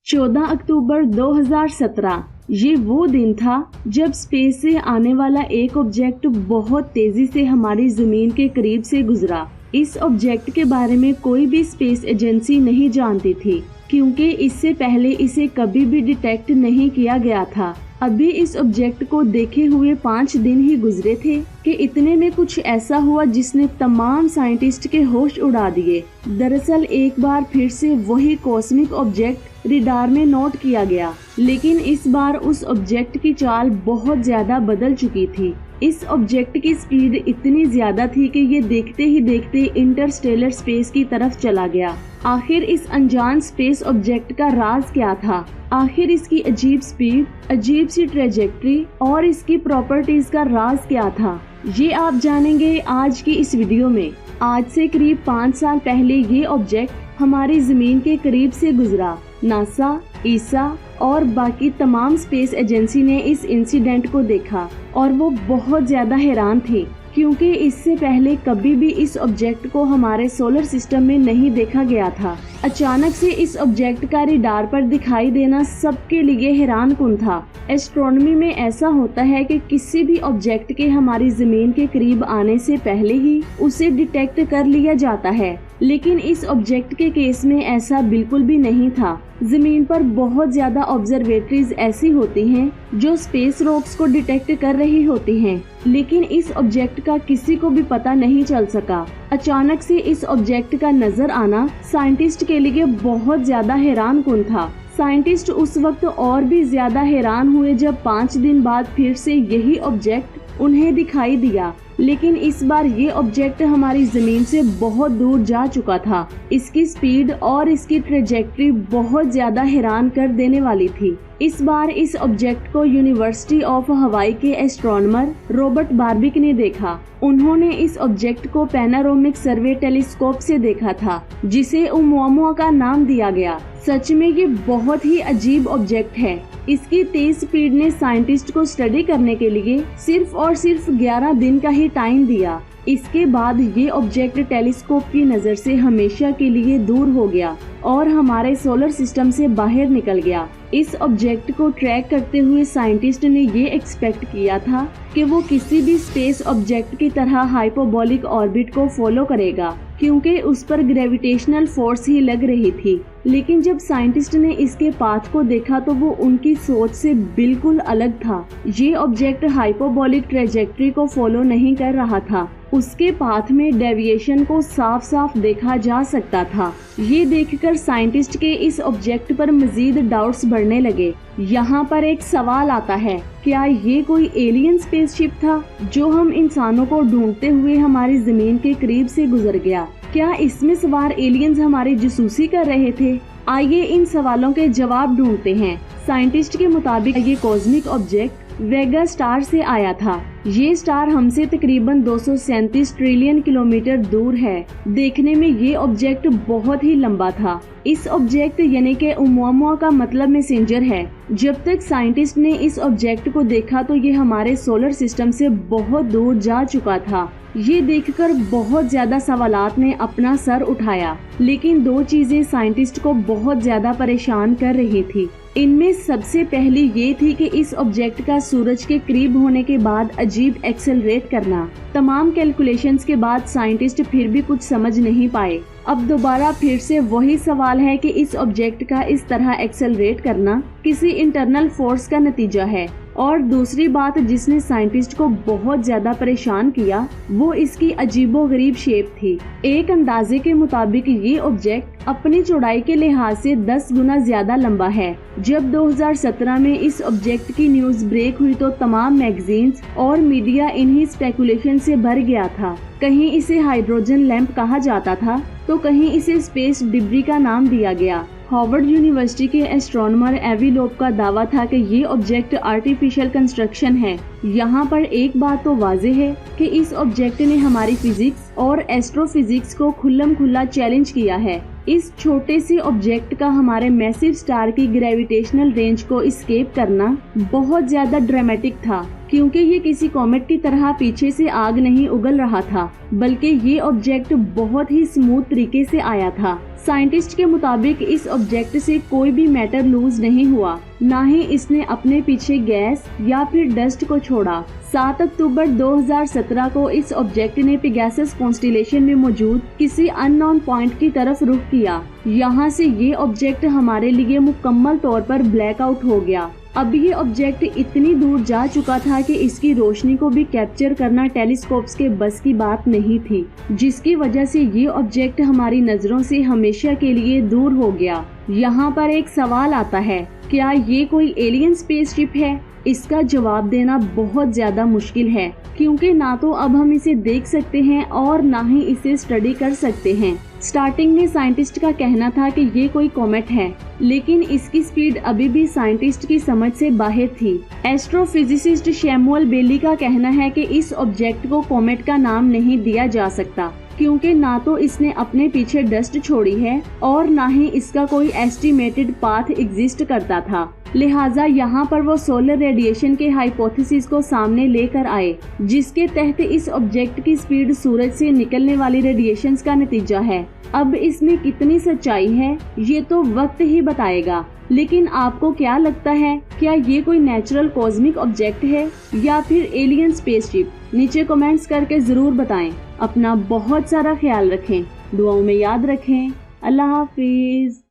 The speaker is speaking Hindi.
14 अक्टूबर 2017 ये वो दिन था जब स्पेस से आने वाला एक ऑब्जेक्ट बहुत तेजी से हमारी जमीन के करीब से गुजरा। इस ऑब्जेक्ट के बारे में कोई भी स्पेस एजेंसी नहीं जानती थी, क्योंकि इससे पहले इसे कभी भी डिटेक्ट नहीं किया गया था। अभी इस ऑब्जेक्ट को देखे हुए 5 दिन ही गुजरे थे कि इतने में कुछ ऐसा हुआ जिसने तमाम साइंटिस्ट के होश उड़ा दिए। दरअसल एक बार फिर से वही कॉस्मिक ऑब्जेक्ट रडार में नोट किया गया, लेकिन इस बार उस ऑब्जेक्ट की चाल बहुत ज्यादा बदल चुकी थी। इस ऑब्जेक्ट की स्पीड इतनी ज्यादा थी कि ये देखते ही देखते इंटरस्टेलर स्पेस की तरफ चला गया। आखिर इस अनजान स्पेस ऑब्जेक्ट का राज क्या था? आखिर इसकी अजीब स्पीड, अजीब सी ट्रेजेक्ट्री और इसकी प्रॉपर्टीज का राज क्या था? ये आप जानेंगे आज की इस वीडियो में। आज से करीब 5 साल पहले ये ऑब्जेक्ट हमारी जमीन के करीब से गुजरा। नासा, ईसा और बाकी तमाम स्पेस एजेंसी ने इस इंसिडेंट को देखा और वो बहुत ज्यादा हैरान थे, क्योंकि इससे पहले कभी भी इस ऑब्जेक्ट को हमारे सोलर सिस्टम में नहीं देखा गया था। अचानक से इस ऑब्जेक्ट का रडार पर दिखाई देना सबके लिए हैरानकुन था। एस्ट्रोनॉमी में ऐसा होता है कि किसी भी ऑब्जेक्ट के हमारी जमीन के करीब आने से पहले ही उसे डिटेक्ट कर लिया जाता है, लेकिन इस ऑब्जेक्ट के केस में ऐसा बिल्कुल भी नहीं था। जमीन पर बहुत ज्यादा ऑब्जर्वेटरीज ऐसी होती हैं जो स्पेस रॉक्स को डिटेक्ट कर रही होती हैं, लेकिन इस ऑब्जेक्ट का किसी को भी पता नहीं चल सका। अचानक से इस ऑब्जेक्ट का नजर आना साइंटिस्ट के लिए बहुत ज्यादा हैरानकुन था। साइंटिस्ट उस वक्त और भी ज्यादा हैरान हुए जब 5 दिन बाद फिर से यही ऑब्जेक्ट उन्हें दिखाई दिया, लेकिन इस बार ये ऑब्जेक्ट हमारी जमीन से बहुत दूर जा चुका था। इसकी स्पीड और इसकी ट्रेजेक्ट्री बहुत ज्यादा हैरान कर देने वाली थी। इस बार इस ऑब्जेक्ट को यूनिवर्सिटी ऑफ हवाई के एस्ट्रोनॉमर रॉबर्ट बार्बिक ने देखा। उन्होंने इस ऑब्जेक्ट को पैनारोमिक सर्वे टेलीस्कोप से देखा था, जिसे ओumuamua का नाम दिया गया। सच में ये बहुत ही अजीब ऑब्जेक्ट है। इसकी तेज स्पीड ने साइंटिस्ट को स्टडी करने के लिए सिर्फ और सिर्फ 11 दिन का ही टाइम दिया। इसके बाद ये ऑब्जेक्ट टेलीस्कोप की नजर से हमेशा के लिए दूर हो गया और हमारे सोलर सिस्टम से बाहर निकल गया। इस ऑब्जेक्ट को ट्रैक करते हुए साइंटिस्ट ने ये एक्सपेक्ट किया था कि वो किसी भी स्पेस ऑब्जेक्ट की तरह हाइपरबोलिक ऑर्बिट को फॉलो करेगा, क्योंकि उस पर ग्रेविटेशनल फोर्स ही लग रही थी। लेकिन जब साइंटिस्ट ने इसके पाथ को देखा तो वो उनकी सोच से बिल्कुल अलग था। ये ऑब्जेक्ट हाइपरबोलिक ट्रेजेक्ट्री को फॉलो नहीं कर रहा था। उसके पाथ में डेविएशन को साफ साफ देखा जा सकता था। ये देखकर साइंटिस्ट के इस ऑब्जेक्ट पर मजीद डाउट्स बढ़ने लगे। यहाँ पर एक सवाल आता है, क्या ये कोई एलियन स्पेसशिप था जो हम इंसानों को ढूंढते हुए हमारी जमीन के करीब से गुजर गया? क्या इसमें सवार एलियंस हमारी जासूसी कर रहे थे? आइए इन सवालों के जवाब ढूंढते हैं। साइंटिस्ट के मुताबिक ये कॉस्मिक ऑब्जेक्ट वेगा स्टार से आया था। ये स्टार हमसे तकरीबन 237 ट्रिलियन किलोमीटर दूर है। देखने में ये ऑब्जेक्ट बहुत ही लंबा था। इस ऑब्जेक्ट यानी कि ओumuamua का मतलब मैसेंजर है। जब तक साइंटिस्ट ने इस ऑब्जेक्ट को देखा तो ये हमारे सोलर सिस्टम से बहुत दूर जा चुका था। ये देखकर बहुत ज्यादा सवालात ने अपना सर उठाया, लेकिन 2 चीजें साइंटिस्ट को बहुत ज्यादा परेशान कर रही थी। इनमें सबसे पहली ये थी कि इस ऑब्जेक्ट का सूरज के करीब होने के बाद अजीब एक्सेलरेट करना। तमाम कैलकुलेशंस के बाद साइंटिस्ट फिर भी कुछ समझ नहीं पाए। अब दोबारा फिर से वही सवाल है कि इस ऑब्जेक्ट का इस तरह एक्सेलरेट करना किसी इंटरनल फोर्स का नतीजा है। और दूसरी बात जिसने साइंटिस्ट को बहुत ज्यादा परेशान किया वो इसकी अजीबोगरीब शेप थी। एक अंदाजे के मुताबिक ये ऑब्जेक्ट अपनी चौड़ाई के लिहाज से 10 गुना ज्यादा लंबा है। जब 2017 में इस ऑब्जेक्ट की न्यूज ब्रेक हुई तो तमाम मैगजीन्स और मीडिया इन्हीं स्पेकुलेशन से भर गया था। कहीं इसे हाइड्रोजन लैंप कहा जाता था तो कहीं इसे स्पेस डिब्री का नाम दिया गया। हार्वर्ड यूनिवर्सिटी के एस्ट्रोनॉमर एवी लोब का दावा था कि ये ऑब्जेक्ट आर्टिफिशियल कंस्ट्रक्शन है। यहाँ पर एक बात तो वाज़ेह है कि इस ऑब्जेक्ट ने हमारी फिजिक्स और एस्ट्रोफिजिक्स को खुल्लम खुल्ला चैलेंज किया है। इस छोटे से ऑब्जेक्ट का हमारे मैसिव स्टार की ग्रेविटेशनल रेंज को एस्केप करना बहुत ज्यादा ड्रामेटिक था, क्योंकि ये किसी कॉमेट की तरह पीछे से आग नहीं उगल रहा था, बल्कि ये ऑब्जेक्ट बहुत ही स्मूथ तरीके से आया था। साइंटिस्ट के मुताबिक इस ऑब्जेक्ट से कोई भी मैटर लूज नहीं हुआ, ना ही इसने अपने पीछे गैस या फिर डस्ट को छोड़ा। 7 अक्टूबर 2017 को इस ऑब्जेक्ट ने पेगासस कॉन्स्टेलेशन में मौजूद किसी अननोन पॉइंट की तरफ रुख किया। यहाँ से ये ऑब्जेक्ट हमारे लिए मुकम्मल तौर पर ब्लैकआउट हो गया। अब ये ऑब्जेक्ट इतनी दूर जा चुका था कि इसकी रोशनी को भी कैप्चर करना टेलीस्कोप्स के बस की बात नहीं थी, जिसकी वजह से ये ऑब्जेक्ट हमारी नजरों से हमेशा के लिए दूर हो गया। यहाँ पर एक सवाल आता है, क्या ये कोई एलियन स्पेसशिप है? इसका जवाब देना बहुत ज्यादा मुश्किल है, क्योंकि ना तो अब हम इसे देख सकते हैं और ना ही इसे स्टडी कर सकते हैं। स्टार्टिंग में साइंटिस्ट का कहना था कि ये कोई कॉमेट है, लेकिन इसकी स्पीड अभी भी साइंटिस्ट की समझ से बाहर थी। एस्ट्रोफिजिसिस्ट शैमुअल बेली का कहना है कि इस ऑब्जेक्ट को कॉमेट का नाम नहीं दिया जा सकता, क्योंकि ना तो इसने अपने पीछे डस्ट छोड़ी है और ना ही इसका कोई एस्टिमेटेड पाथ एग्जिस्ट करता था। लिहाजा यहाँ पर वो सोलर रेडिएशन के हाइपोथेसिस को सामने लेकर आए, जिसके तहत इस ऑब्जेक्ट की स्पीड सूरज से निकलने वाली रेडिएशंस का नतीजा है। अब इसमें कितनी सच्चाई है ये तो वक्त ही बताएगा, लेकिन आपको क्या लगता है, क्या ये कोई नेचुरल कॉस्मिक ऑब्जेक्ट है या फिर एलियन स्पेसशिप? नीचे कमेंट्स करके जरूर बताएं। अपना बहुत सारा ख्याल रखें, दुआओं में याद रखें। अल्लाह हाफिज।